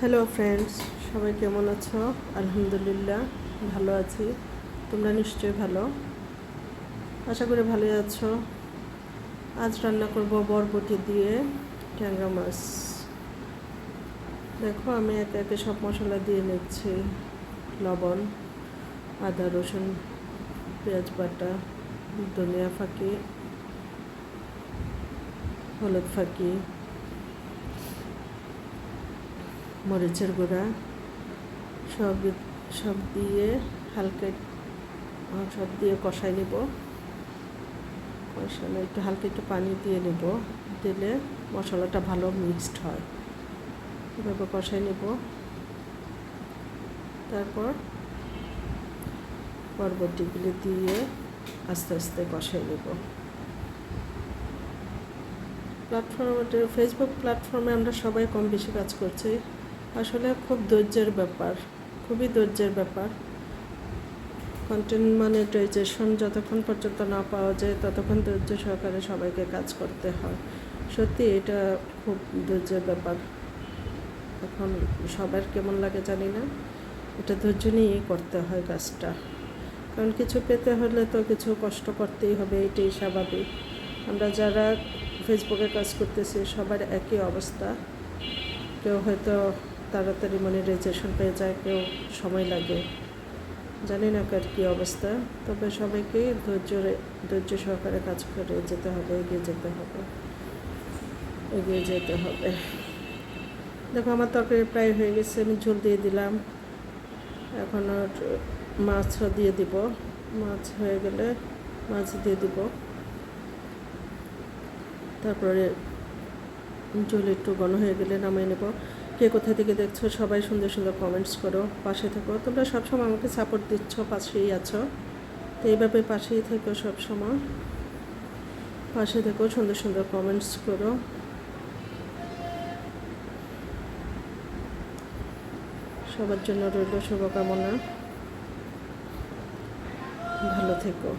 Hello friends, সবাই কেমন আছো? আলহামদুলিল্লাহ ভালো আছি। তোমরা নিশ্চয়ই ভালো, আশা করি ভালোই আছো। আজ রান্না করব বরবটি দিয়ে ট্যাংরা মাছ। দেখো, আমি একে একে সব মশলা দিয়ে নিচ্ছি। লবণ, আদা রসুন পেঁয়াজ বাটা, ধনিয়া ফাঁকি, হলুদ ফাঁকি, মরিচের গুঁড়া, সব সব দিয়ে হালকা সব দিয়ে কষাই নেব। কষানো একটু হালকা একটু পানি দিয়ে নেব, দিলে মশলাটা ভালো মিক্সড হয়। এভাবে কষাই নেব। তারপর বরবটিগুলি দিয়ে আস্তে আস্তে কষাই নেব। ফেসবুক প্ল্যাটফর্মে আমরা সবাই কম বেশি কাজ করছি। আসলে খুব ধৈর্যের ব্যাপার, খুবই ধৈর্যের ব্যাপার। কন্টেন্ট মনিটাইজেশন যতক্ষণ পর্যন্ত না পাওয়া যায় ততক্ষণ ধৈর্য সহকারে সবাইকে কাজ করতে হয়। সত্যি এটা খুব ধৈর্যের ব্যাপার। এখন সবার কেমন লাগে জানি না, এটা ধৈর্য নিয়েই করতে হয় কাজটা। কারণ কিছু পেতে হলে তো কিছু কষ্ট করতেই হবে, এটাই স্বাভাবিক। আমরা যারা ফেসবুকে কাজ করতেছি সবার একই অবস্থা। কেউ হয়তো তাড়াতাড়ি মনিটাইজেশন পেয়ে যায়, কেউ সময় লাগে, জানি না কার কী অবস্থা। তবে সবাইকেই ধৈর্য সহকারে কাজ করে যেতে হবে, এগিয়ে যেতে হবে। দেখো, আমার তরকারি প্রায় হয়ে গেছে, আমি ঝোল দিয়ে দিলাম। এখন আর মাছও দিয়ে দিব। মাছ হয়ে গেলে মাছ দিয়ে দিব। তারপরে ঝোল একটু ঘন হয়ে গেলে নামিয়ে নেব। কে কোথা থেকে দেখছো সবাই সুন্দর সুন্দর কমেন্টস করো, পাশে থেকো। তোমরা সবসময় আমাকে সাপোর্ট দিচ্ছ, পাশেই আছো, তো এইভাবে পাশেই থেকো, সবসময় পাশে থেকো, সুন্দর সুন্দর কমেন্টস করো। সবার জন্য রইল শুভকামনা, ভালো থেকো।